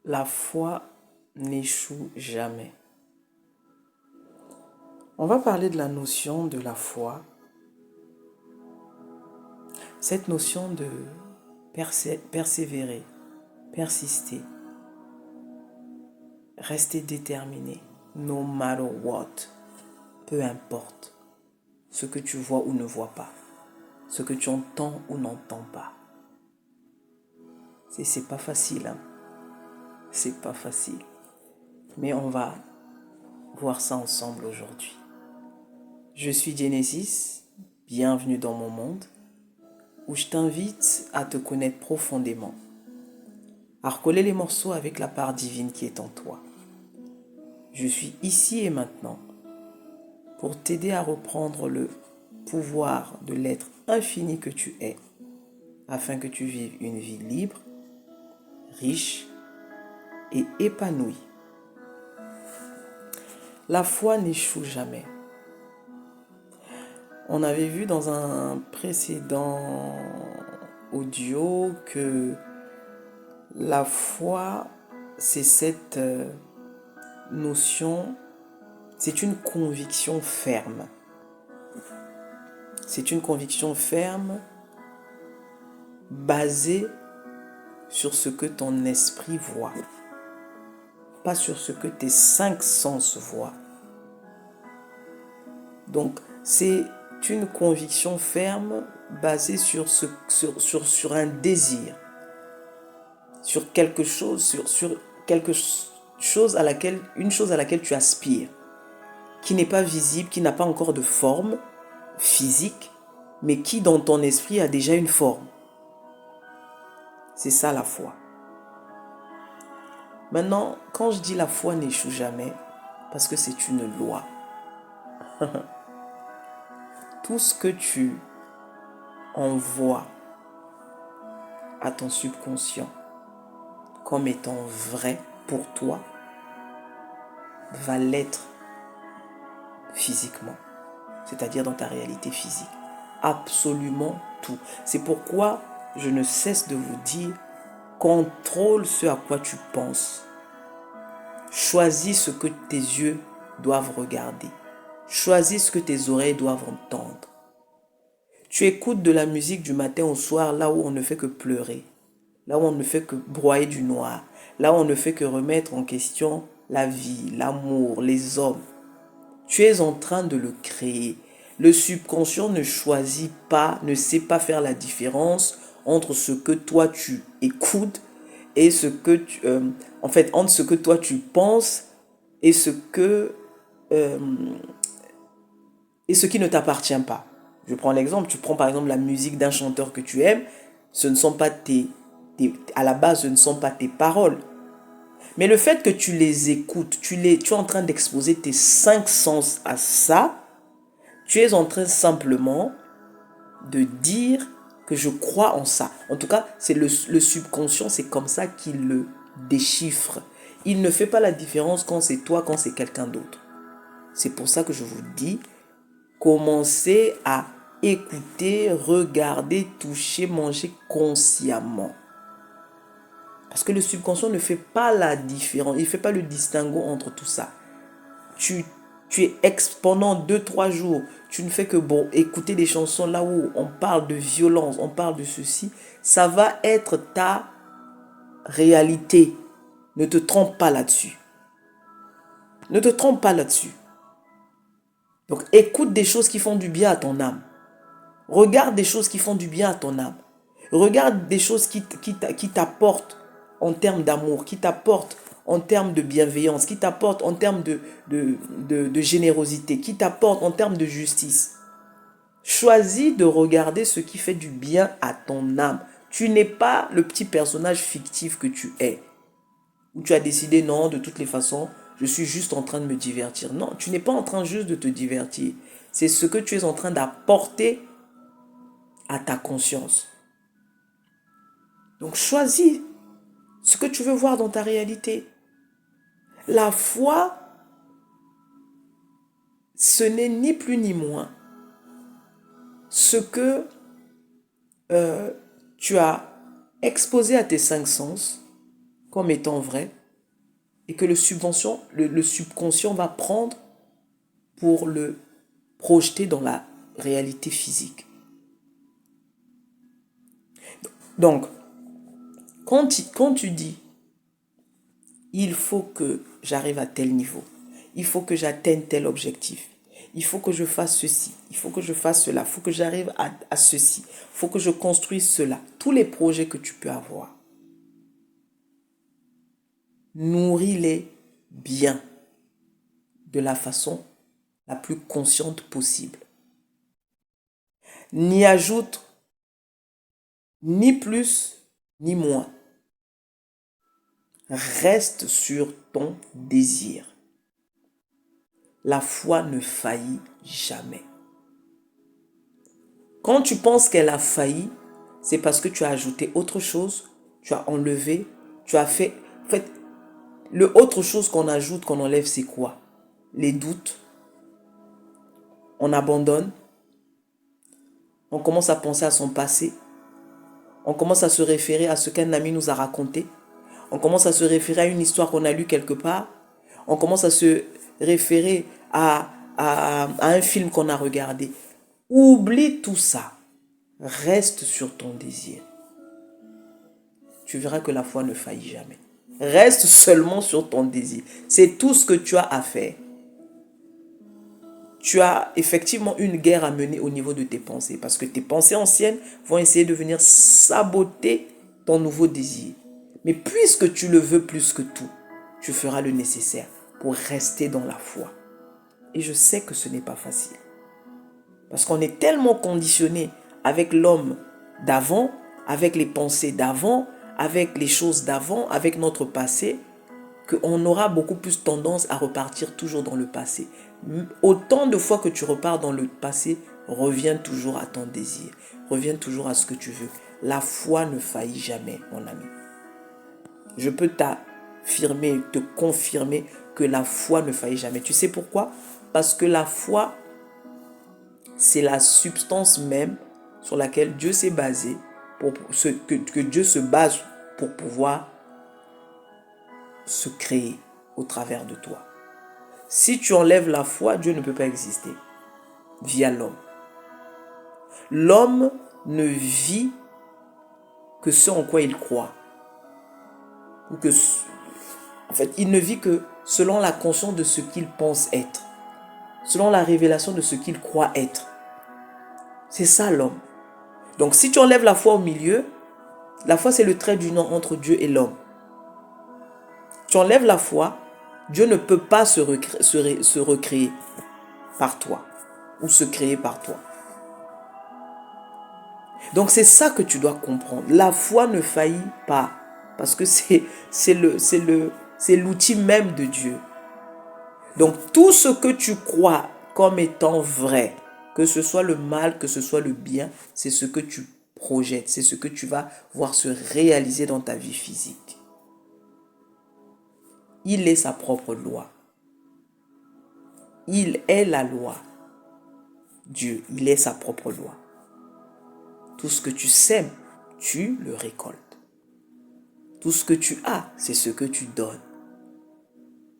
La foi n'échoue jamais. On va parler de la notion de la foi. Cette notion de persévérer, persister, rester déterminé, no matter what, peu importe ce que tu vois ou ne vois pas, ce que tu entends ou n'entends pas. C'est pas facile, hein? C'est pas facile. Mais on va voir ça ensemble aujourd'hui. Je suis Genesis, bienvenue dans mon monde, où je t'invite à te connaître profondément, à recoller les morceaux avec la part divine qui est en toi. Je suis ici et maintenant pour t'aider à reprendre le pouvoir de l'être infini que tu es, afin que tu vives une vie libre, riche et épanouie. La foi n'échoue jamais. On avait vu dans un précédent audio que la foi, c'est cette notion, c'est une conviction ferme. C'est une conviction ferme basée sur ce que ton esprit voit, pas sur ce que tes cinq sens voient. Donc, c'est une conviction ferme basée sur un désir, sur quelque chose, une chose à laquelle tu aspires, qui n'est pas visible, qui n'a pas encore de forme physique, mais qui dans ton esprit a déjà une forme. C'est ça la foi. Maintenant, quand je dis la foi n'échoue jamais, parce que c'est une loi. Tout ce que tu envoies à ton subconscient comme étant vrai pour toi va l'être physiquement, c'est-à-dire dans ta réalité physique. Absolument tout. C'est pourquoi je ne cesse de vous dire, contrôle ce à quoi tu penses. Choisis ce que tes yeux doivent regarder. Choisis ce que tes oreilles doivent entendre. Tu écoutes de la musique du matin au soir là où on ne fait que pleurer, là où on ne fait que broyer du noir, là où on ne fait que remettre en question la vie, l'amour, les hommes. Tu es en train de le créer. Le subconscient ne choisit pas, ne sait pas faire la différence entre ce que toi tu écoutes et ce que tu, entre ce que toi tu penses et euh, ce qui ne t'appartient pas. Je prends l'exemple, tu prends par exemple la musique d'un chanteur que tu aimes, ce ne sont pas à la base, ce ne sont pas tes paroles. Mais le fait que tu les écoutes, tu es en train d'exposer tes cinq sens à ça, tu es en train simplement de dire que je crois en ça. En tout cas, c'est le subconscient, c'est comme ça qu'il le déchiffre. Il ne fait pas la différence quand c'est toi, quand c'est quelqu'un d'autre. C'est pour ça que je vous dis, commencez à écouter, regarder, toucher, manger consciemment. Parce que le subconscient ne fait pas la différence, il ne fait pas le distinguo entre tout ça. Tu es pendant 2-3 jours, tu ne fais que écouter des chansons là où on parle de violence, on parle de ceci, ça va être ta réalité. Ne te trompe pas là-dessus. Ne te trompe pas là-dessus. Donc écoute des choses qui font du bien à ton âme. Regarde des choses qui font du bien à ton âme. Regarde des choses qui t'apportent en termes d'amour, qui t'apportent en termes de bienveillance, qui t'apportent en termes de générosité, qui t'apportent en termes de justice. Choisis de regarder ce qui fait du bien à ton âme. Tu n'es pas le petit personnage fictif que tu es. Où tu as décidé, non, de toutes les façons, je suis juste en train de me divertir. Non, tu n'es pas en train juste de te divertir. C'est ce que tu es en train d'apporter à ta conscience. Donc choisis ce que tu veux voir dans ta réalité. La foi, ce n'est ni plus ni moins ce que tu as exposé à tes cinq sens comme étant vrai et que le subconscient va prendre pour le projeter dans la réalité physique. Donc, quand tu dis, il faut que j'arrive à tel niveau, il faut que j'atteigne tel objectif, il faut que je fasse ceci, il faut que je fasse cela, il faut que j'arrive à ceci, il faut que je construise cela, tous les projets que tu peux avoir, nourris-les bien, de la façon la plus consciente possible. N'y ajoute ni plus ni moins. Reste sur ton désir. La foi ne faillit jamais. Quand tu penses qu'elle a failli, c'est parce que tu as ajouté autre chose, tu as enlevé, tu as fait... En fait, le autre chose qu'on ajoute, qu'on enlève, c'est quoi? Les doutes. On abandonne. On commence à penser à son passé. On commence à se référer à ce qu'un ami nous a raconté. On commence à se référer à une histoire qu'on a lue quelque part. On commence à se référer à un film qu'on a regardé. Oublie tout ça. Reste sur ton désir. Tu verras que la foi ne faillit jamais. Reste seulement sur ton désir. C'est tout ce que tu as à faire. Tu as effectivement une guerre à mener au niveau de tes pensées. Parce que tes pensées anciennes vont essayer de venir saboter ton nouveau désir. Mais puisque tu le veux plus que tout, tu feras le nécessaire pour rester dans la foi. Et je sais que ce n'est pas facile. Parce qu'on est tellement conditionné avec l'homme d'avant, avec les pensées d'avant, avec les choses d'avant, avec notre passé, qu'on aura beaucoup plus tendance à repartir toujours dans le passé. Autant de fois que tu repars dans le passé, reviens toujours à ton désir. Reviens toujours à ce que tu veux. La foi ne faillit jamais, mon ami. Je peux t'affirmer, te confirmer que la foi ne faillit jamais. Tu sais pourquoi? Parce que la foi, c'est la substance même sur laquelle Dieu s'est basé, que Dieu se base pour pouvoir se créer au travers de toi. Si tu enlèves la foi, Dieu ne peut pas exister via l'homme. L'homme ne vit que ce en quoi il croit. En fait, il ne vit que selon la conscience de ce qu'il pense être. Selon la révélation de ce qu'il croit être. C'est ça l'homme. Donc si tu enlèves la foi au milieu, la foi c'est le trait d'union entre Dieu et l'homme. Tu enlèves la foi, Dieu ne peut pas se recréer par toi ou se créer par toi. Donc c'est ça que tu dois comprendre. La foi ne faillit pas parce que c'est l'outil même de Dieu. Donc tout ce que tu crois comme étant vrai, que ce soit le mal, que ce soit le bien, c'est ce que tu projettes, c'est ce que tu vas voir se réaliser dans ta vie physique. Il est sa propre loi. Il est la loi. Dieu, il est sa propre loi. Tout ce que tu sèmes, tu le récoltes. Tout ce que tu as, c'est ce que tu donnes.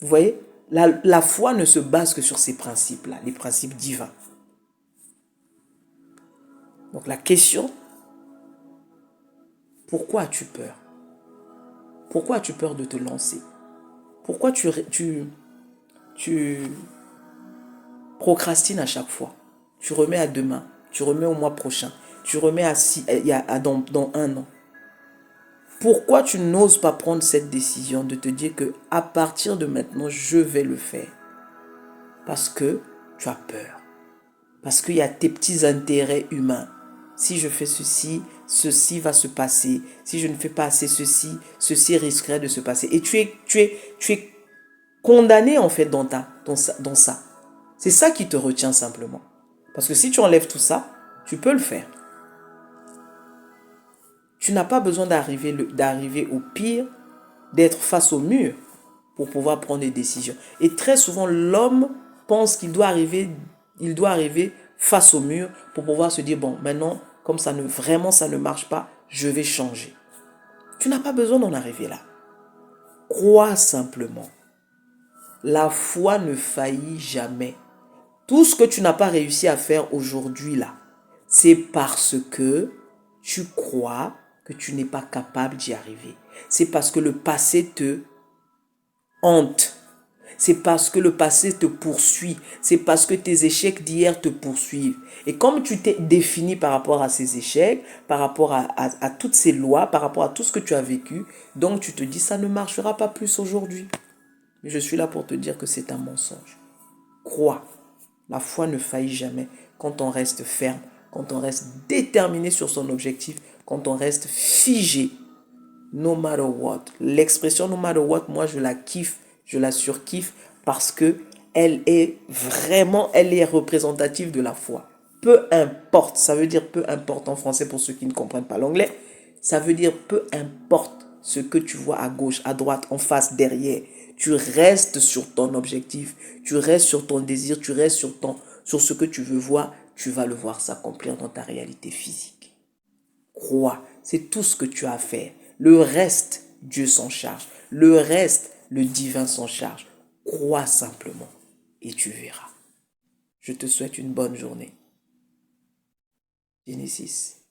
Vous voyez, la foi ne se base que sur ces principes-là, les principes divins. Donc la question, pourquoi as-tu peur? Pourquoi as-tu peur de te lancer? Pourquoi tu procrastines à chaque fois? Tu remets à demain, tu remets au mois prochain, tu remets dans un an. Pourquoi tu n'oses pas prendre cette décision de te dire que à partir de maintenant, je vais le faire? Parce que tu as peur. Parce qu'il y a tes petits intérêts humains. Si je fais ceci, ceci va se passer. Si je ne fais pas assez ceci, ceci risquerait de se passer. Et tu es condamné en fait dans ça. C'est ça qui te retient simplement. Parce que si tu enlèves tout ça, tu peux le faire. Tu n'as pas besoin d'arriver au pire, d'être face au mur pour pouvoir prendre des décisions. Et très souvent, l'homme pense qu'il doit arriver face au mur pour pouvoir se dire, bon, maintenant, comme ça ne marche pas, je vais changer. Tu n'as pas besoin d'en arriver là. Crois simplement. La foi ne faillit jamais. Tout ce que tu n'as pas réussi à faire aujourd'hui là, c'est parce que tu crois que tu n'es pas capable d'y arriver. C'est parce que le passé te hante. C'est parce que le passé te poursuit. C'est parce que tes échecs d'hier te poursuivent. Et comme tu t'es défini par rapport à ces échecs, par rapport à toutes ces lois, par rapport à tout ce que tu as vécu, donc tu te dis ça ne marchera pas plus aujourd'hui. Mais je suis là pour te dire que c'est un mensonge. Crois. La foi ne faillit jamais quand on reste ferme, quand on reste déterminé sur son objectif, quand on reste figé. No matter what. L'expression no matter what, moi je la kiffe, je la surkiffe parce que elle est représentative de la foi. Peu importe, ça veut dire peu importe en français pour ceux qui ne comprennent pas l'anglais. Ça veut dire peu importe ce que tu vois à gauche, à droite, en face, derrière. Tu restes sur ton objectif, tu restes sur ton désir, tu restes sur ce que tu veux voir, tu vas le voir s'accomplir dans ta réalité physique. Crois, c'est tout ce que tu as à faire. Le reste, Dieu s'en charge. Le reste, le divin s'en charge. Crois simplement et tu verras. Je te souhaite une bonne journée. Genesis.